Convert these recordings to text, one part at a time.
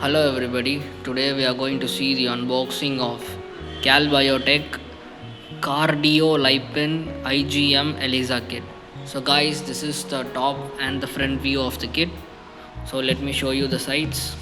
Hello everybody, today we are going to see the unboxing of Calbiotech Cardiolipin IgM ELISA Kit. So guys, this is the top and the front view of the kit. So let me show you the sides.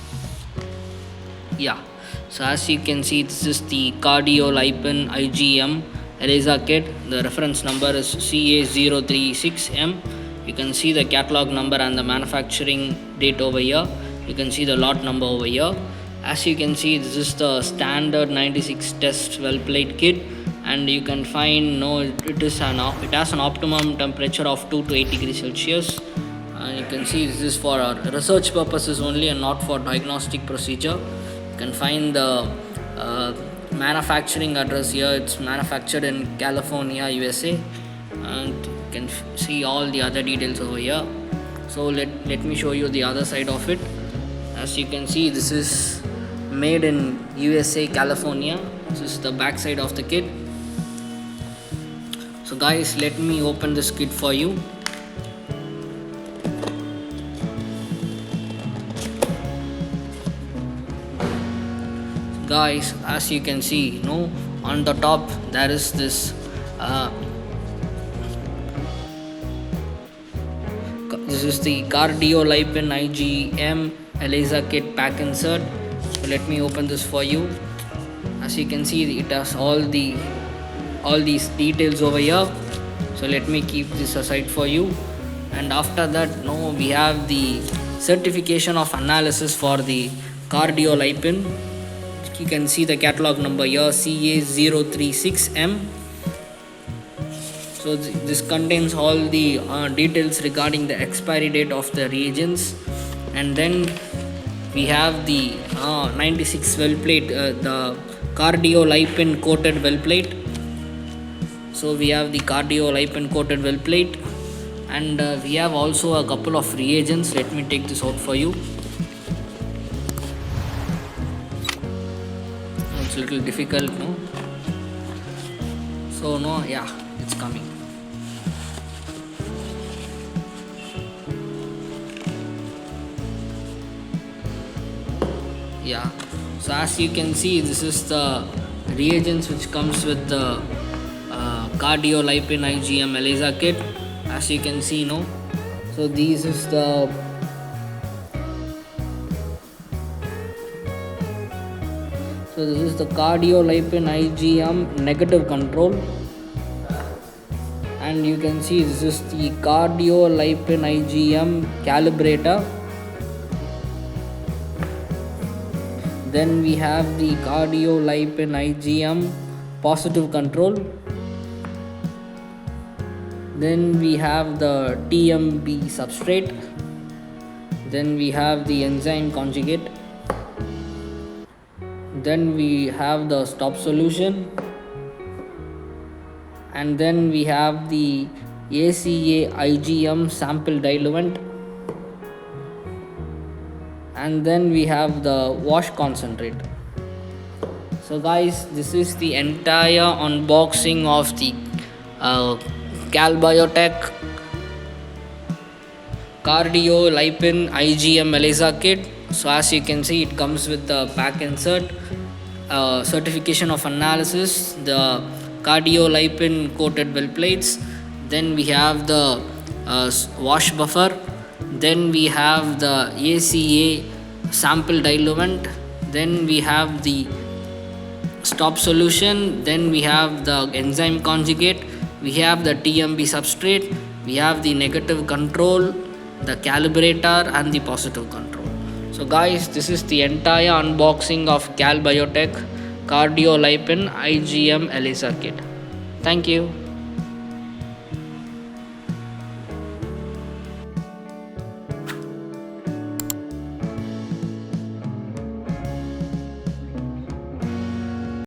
Yeah, so as you can see, this is the Cardiolipin IgM ELISA Kit. The reference number is CA036M. You can see the catalog number and the manufacturing date over here. You can see the lot number over here. As you can see, this is the standard 96 test well plate kit, and you can find it has an optimum temperature of 2 to 8 degrees Celsius. You can see this is for research purposes only and not for diagnostic procedure. You can find the manufacturing address here. It's manufactured in California, USA, and you can see all the other details over here. So let me show you the other side of it. As you can see, this is made in USA, California. This is the back side of the kit. So guys, let me open this kit for you. Guys, as you can see, on the top there is this this is the Cardiolipin IgM ELISA Kit pack insert. So let me open this for you. As you can see, it has all these details over here. So let me keep this aside for you. And after that, we have the certification of analysis for the Cardiolipin. You can see the catalog number here, CA036M. So this contains all the details regarding the expiry date of the reagents. And then we have the 96 well plate, the Cardiolipin coated well plate. So we have the Cardiolipin coated well plate, and we have also a couple of reagents. Let me take this out for you. It's a little difficult, So yeah, it's coming. Yeah, so as you can see, this is the reagents which comes with the Cardiolipin IgM ELISA Kit. As you can see, so this is the Cardiolipin IgM negative control, and you can see this is the Cardiolipin IgM calibrator. Then we have the Cardiolipin IgM positive control. Then we have the TMB substrate. Then we have the enzyme conjugate. Then we have the stop solution. And then we have the ACA IgM sample diluent. And then we have the wash concentrate. So guys, this is the entire unboxing of the Calbiotech Cardiolipin IgM ELISA Kit. So as you can see, it comes with the pack insert, certification of analysis, the Cardiolipin coated well plates. Then we have the wash buffer. Then we have the ACA sample diluent. Then we have the stop solution. Then we have the enzyme conjugate. We have the TMB substrate. We have the negative control, the calibrator, and the positive control. So guys, this is the entire unboxing of Calbiotech Cardiolipin IgM ELISA Kit. Thank you.